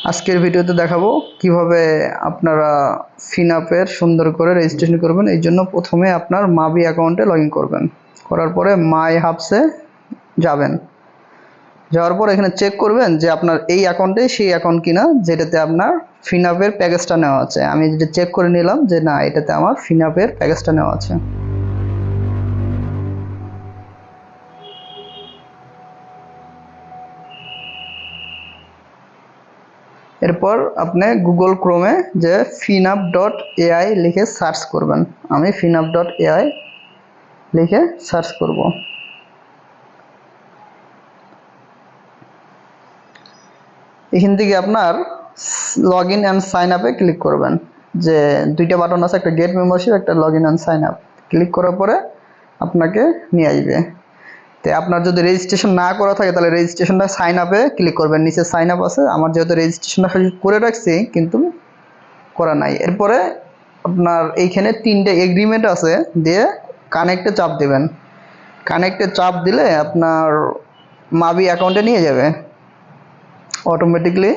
আজকের ভিডিওতে দেখাবো কিভাবে আপনারা ফিনঅ্যাপের সুন্দর করে রেজিস্ট্রেশন করবেন। এই জন্য প্রথমে আপনার মাবি অ্যাকাউন্টে লগ ইন করবেন। করার পরে মাই হাবসে যাবেন। যাওয়ার পর এখানে চেক করবেন যে আপনার এই অ্যাকাউন্টে সেই অ্যাকাউন্ট কিনা যেটাতে আপনার ফিনঅ্যাপের প্যাকেজটা নেওয়া আছে। আমি যেটা চেক করে নিলাম যে না, এটাতে আমার ফিনঅ্যাপের প্যাকেজটা নেওয়া আছে। এরপর আপনি গুগল ক্রোমে যে finup.ai লিখে সার্চ করবেন। আমি finup.ai লিখে সার্চ করব। এখান থেকে আপনার লগ ইন অ্যান্ড সাইন আপে ক্লিক করবেন। যে দুইটা বাটন আছে, একটা গেট মেম্বারশিপ, একটা log in and sign up. Click করার পরে আপনাকে নিয়ে আসবে। তো আপনার যদি রেজিস্ট্রেশন না করা থাকে তাহলে রেজিস্ট্রেশনটা সাইন আপে ক্লিক করবেন। নিচে সাইন আপ আছে, আমার যেহেতু রেজিস্ট্রেশনটা করে রাখছি কিন্তু করা নাই। এরপরে আপনার এইখানে 3টে এগ্রিমেন্ট আছে, দিয়ে কানেক্টে চাপ দেবেন। কানেক্টে চাপ দিলে আপনার মাবি অ্যাকাউন্টে নিয়ে যাবে অটোমেটিকলি।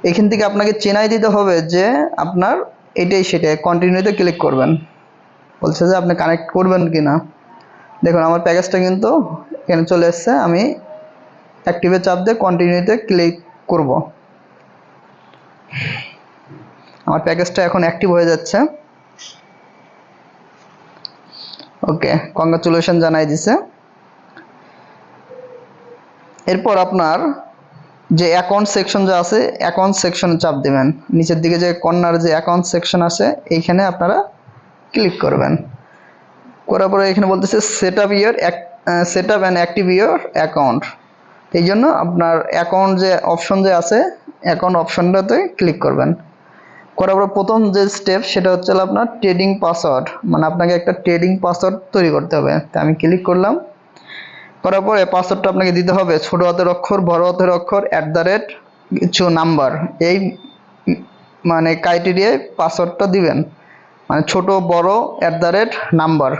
এখান থেকে আপনাকে চেনাই দিতে হবে যে আপনার এটাই সেটাই। কন্টিনিউতে ক্লিক করবেন। বলছে যে আপনি কানেক্ট করবেন কি না। দেখুন আমার প্যাকেজটা কিন্তু এখানে চলে এসছে। আমি অ্যাক্টিভে চাপ দিয়ে কন্টিনিউতে ক্লিক করব। আমার প্যাকেজটা এখন অ্যাক্টিভ হয়ে যাচ্ছে। ওকে, কংগ্রাচুলেশন জানাই দিছে। এরপর আপনার যে অ্যাকাউন্ট সেকশন যে আছে, অ্যাকাউন্ট সেকশনে চাপ দেবেন। নিচের দিকে যে কর্নার যে অ্যাকাউন্ট সেকশন আছে, এইখানে আপনারা ক্লিক করবেন। করার পরে এখানে বলতেছে set up and active your account. এই জন্য আপনার অ্যাকাউন্ট যে অপশন যে আছে, অ্যাকাউন্ট অপশনটাতে ক্লিক করবেন। করার পর প্রথম যে স্টেপ সেটা হচ্ছে আপনার ট্রেডিং পাসওয়ার্ড, মানে আপনাকে একটা ট্রেডিং পাসওয়ার্ড তৈরি করতে হবে। তা আমি ক্লিক করলাম। করার পরে পাসওয়ার্ডটা আপনাকে দিতে হবে ছোট হাতের অক্ষর, বড় হাতের অক্ষর, কিছু নাম্বার। এই মানে ক্রাইটেরিয়ায় পাসওয়ার্ডটা দিবেন, মানে ছোট বড় নাম্বার।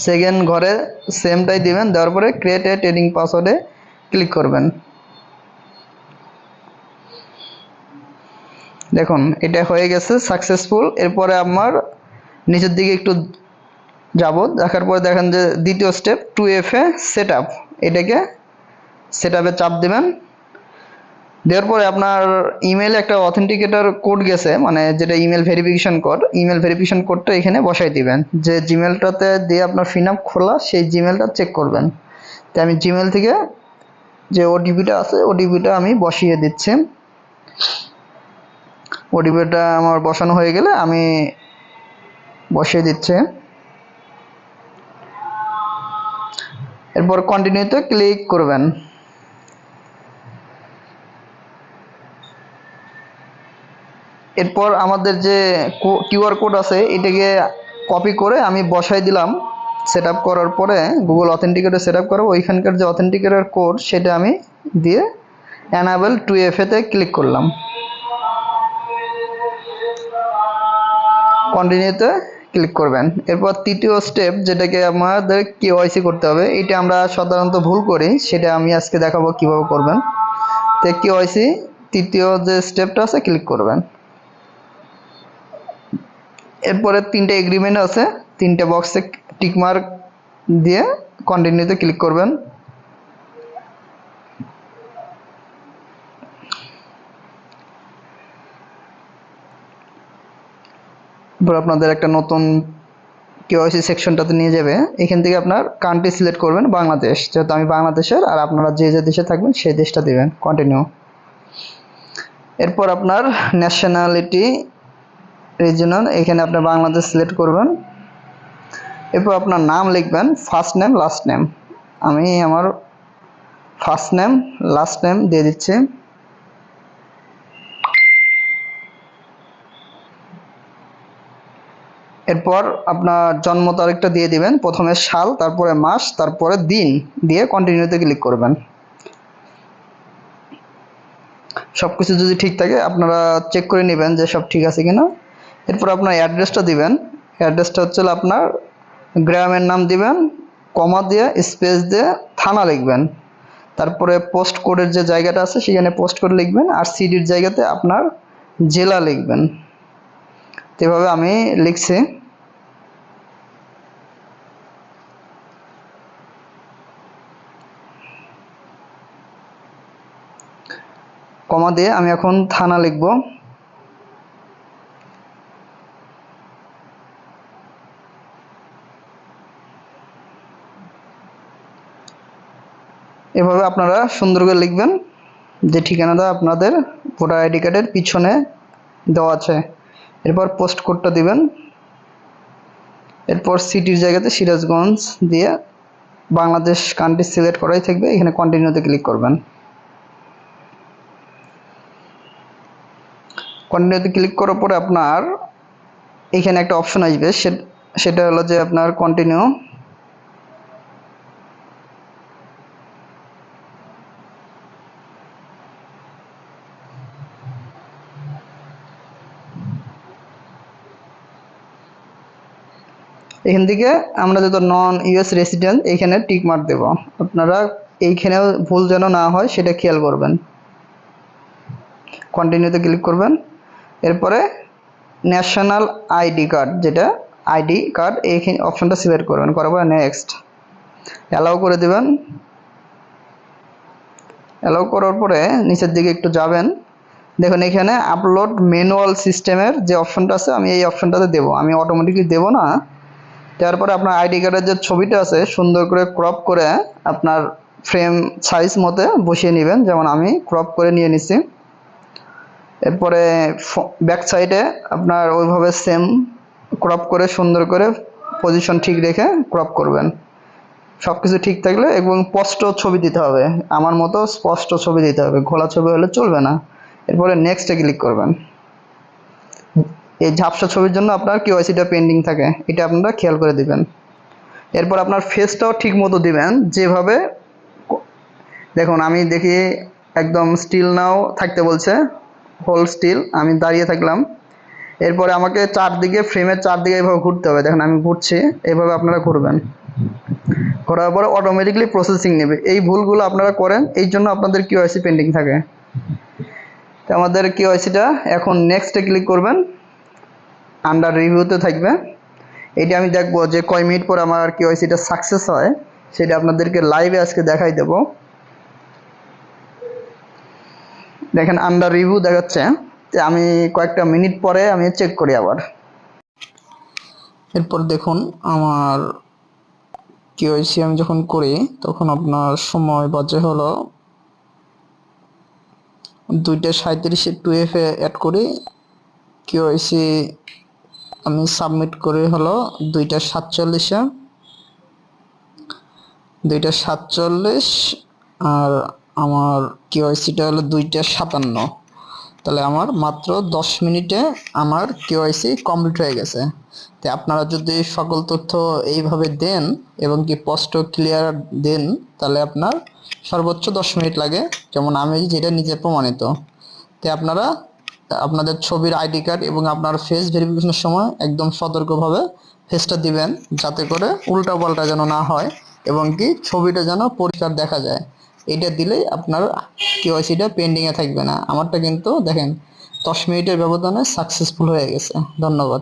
সেকেন্ড ঘরে সেমটাই দিবেন। দেওয়ার পরে ক্রিয়েট এ ট্রেডিং পাসওয়ার্ডে ক্লিক করবেন। দেখুন এটা হয়ে গেছে সাকসেসফুল। এরপরে আমার নিচের দিকে একটু যাব, দেখার পরে দেখেন যে দ্বিতীয় স্টেপ 2FA সেট আপ। এটাকে সেট আপে চাপ দেবেন। দেওয়ার পরে আপনার ইমেলে একটা অথেন্টিকেটর কোড গেছে, মানে যেটা email verification code. Email verification কোডটা এখানে বসাই দিবেন। যে জিমেলটাতে দিয়ে আপনার ফিনঅ্যাপ খোলা সেই জিমেলটা চেক করবেন। তো আমি জিমেল থেকে যে ওটিপিটা আছে ওটিপিটা আমি বসিয়ে দিচ্ছি। ওটিপিটা আমার বসানো হয়ে গেলে আমি বসিয়ে দিচ্ছি। এরপর কন্টিনিউতে ক্লিক করবেন। এরপর আমাদের যে কিউআর কোড আছে এটাকে কপি করে আমি বসাই দিলাম। সেট আপ করার পরে গুগল অথেন্টিকেটর সেট আপ করবো, ওইখানকার যে অথেন্টিকেটর কোড সেটা আমি দিয়ে এনাবেল 2FA-তে ক্লিক করলাম। কন্টিনিউতে ক্লিক করবেন। এরপর তৃতীয় স্টেপ যেটাকে আমাদের KYC করতে হবে, এটা আমরা সাধারণত ভুল করি, সেটা আমি আজকে দেখাবো কিভাবে করবেন। তো KYC তৃতীয় যে স্টেপটা আছে ক্লিক করবেন। এরপরে 3টে এগ্রিমেন্ট আছে, 3টে বক্সে টিকমার্ক দিয়ে কন্টিনিউতে ক্লিক করবেন। এরপর আপনাদের একটা নতুন KYC সেকশনটাতে নিয়ে যাবে। এখান থেকে আপনার কান্ট্রি সিলেক্ট করবেন বাংলাদেশ, যেহেতু আমি বাংলাদেশের, আর আপনারা যে যে দেশে থাকবেন সেই দেশটা দিবেন। কন্টিনিউ। এরপর আপনার ন্যাশনালিটি রিজনাল, এখানে আপনার বাংলাদেশ সিলেক্ট করবেন। এরপর আপনার নাম লিখবেন, ফার্স্ট নেম লাস্ট নেম। আমি আমার ফার্স্ট নেম লাস্ট নেম দিয়ে দিচ্ছি। এরপর আপনার জন্ম তারিখটা দিয়ে দিবেন, প্রথমে সাল, তারপরে মাস, তারপরে দিন, দিয়ে কন্টিনিউতে ক্লিক করবেন। সব কিছু যদি ঠিক থাকে আপনারা চেক করে নেবেন যে সব ঠিক আছে কিনা। এরপর আপনার অ্যাড্রেসটা দিবেন। অ্যাড্রেসটা হচ্ছে আপনার গ্রামের নাম দিবেন, কমা দিয়ে স্পেস দিয়ে থানা লিখবেন। তো তারপরে পোস্ট কোডের যে জায়গাটা আছে সেখানে পোস্ট কোড লিখবেন, আর সিটির জায়গাতে আপনার জেলা লিখবেন। তো এভাবে আমি লিখছি। কমা দিয়ে আমি এখন থানা লিখব। এভাবে আপনারা সুন্দর করে লিখবেন যে ঠিকানাটা আপনাদের ভোটার আইডি কার্ডের পিছনে দেওয়া আছে। এরপর পোস্ট কোডটা দিবেন। এরপর সিটির জায়গাতে সিরাজগঞ্জ দিয়ে বাংলাদেশ কান্ট্রি সিলেক্ট করাই থাকবে, এখানে কন্টিনিউতে ক্লিক করবেন। কন্টিনিউতে ক্লিক করার পরে আপনার এখানে একটা অপশন আসবে, সেটা হলো যে আপনার কন্টিনিউ। এখান থেকে আমরা যত নন ইউএস রেসিডেন্ট এইখানে টিক মার্ক দেব। আপনারা এইখানেও ভুল যেন না হয় সেটা খেয়াল করবেন। কন্টিনিউতে ক্লিক করবেন। এরপরে ন্যাশনাল আইডি কার্ড, যেটা আইডি কার্ড এই অপশনটা সিলেক্ট করবেন, করার পরে নেক্সট অ্যালাউ করে দেবেন। অ্যালাউ করার পরে নিচের দিকে একটু যাবেন, দেখুন এখানে আপলোড ম্যানুয়াল সিস্টেমের যে অপশনটা আছে আমি এই অপশনটাতে দেবো, আমি অটোমেটিকলি দেবো না। তারপরে আপনার আইডি কার্ডের যে ছবিটা আছে সুন্দর করে ক্রপ করে আপনার ফ্রেম সাইজ মতে বসিয়ে নেবেন, যেমন আমি ক্রপ করে নিয়ে নিছি। এরপরে ব্যাক সাইডে আপনার ওইভাবে সেম ক্রপ করে সুন্দর করে পজিশন ঠিক রেখে ক্রপ করবেন। সব কিছু ঠিক থাকলে এবং স্পষ্ট ছবি দিতে হবে, আমার মতো স্পষ্ট ছবি দিতে হবে, ঘোলা ছবি হলে চলবে না। এরপরে নেক্সটে ক্লিক করবেন। এই ঝাপসা ছবির জন্য আপনার কেওয়াইসিটা পেন্ডিং থাকে, এটা আপনারা খেয়াল করে দিবেন। এরপর আপনার ফেসটাও ঠিক মতো দিবেন, যেভাবে দেখুন আমি দেখি একদম স্টিল নাও থাকতে বলছে, হোল স্টিল, আমি দাঁড়িয়ে থাকলাম। এরপরে আমাকে চারদিকে ফ্রেমের চারদিকে এভাবে ঘুরতে হবে, দেখুন আমি ঘুরছি, এভাবে আপনারা ঘুরবেন। করার পরে অটোমেটিকলি প্রসেসিং নেবে। এই ভুলগুলো আপনারা করেন, এই জন্য আপনাদের কেওয়াইসি পেন্ডিং থাকে। তো আমাদের কেওয়াইসিটা এখন নেক্সটে ক্লিক করবেন, আন্ডার রিভিউতে থাকবে। এটা আমি দেখবো যে কয় মিনিট পর আমার কেওয়াইসিটা সাকসেস হয়, সেটা আপনাদেরকে লাইভে আজকে দেখাই দেব। দেখেন আন্ডার রিভিউ দেখাচ্ছে, যে আমি কয়েকটা মিনিট পরে আমি চেক করি আবার। এরপর দেখুন আমার কেওয়াইসি আমি যখন করি তখন আপনার সময় বাজে হলো 2:37, 2F-এ অ্যাড করি। কেওয়াইসি আমি সাবমিট করি হলো 2:47-এ, 2:47, আর আমার কেওয়াইসিটা হলো 2:57। তাহলে আমার মাত্র 10 মিনিটে আমার কেওয়াইসি কমপ্লিট হয়ে গেছে। তো আপনারা যদি সকল তথ্য এইভাবে দেন এবং কি স্পষ্ট ক্লিয়ার দেন, তাহলে আপনার সর্বোচ্চ 10 মিনিট লাগে, যেমন আমি যেটা নিজে প্রমাণিত। তো আপনারা আপনাদের ছবির আইডি কার্ড এবং আপনার ফেস ভেরিফিকেশনের সময় একদম সতর্কভাবে ফেসটা দিবেন, যাতে করে উল্টা পাল্টা যেন না হয় এবং কি ছবিটা যেন পরিষ্কার দেখা যায়। এটা দিলেই আপনার কেওয়াইসিটা পেন্ডিংয়ে থাকবে না। আমারটা কিন্তু দেখেন 10 মিনিটের ব্যবধানে সাকসেসফুল হয়ে গেছে। ধন্যবাদ।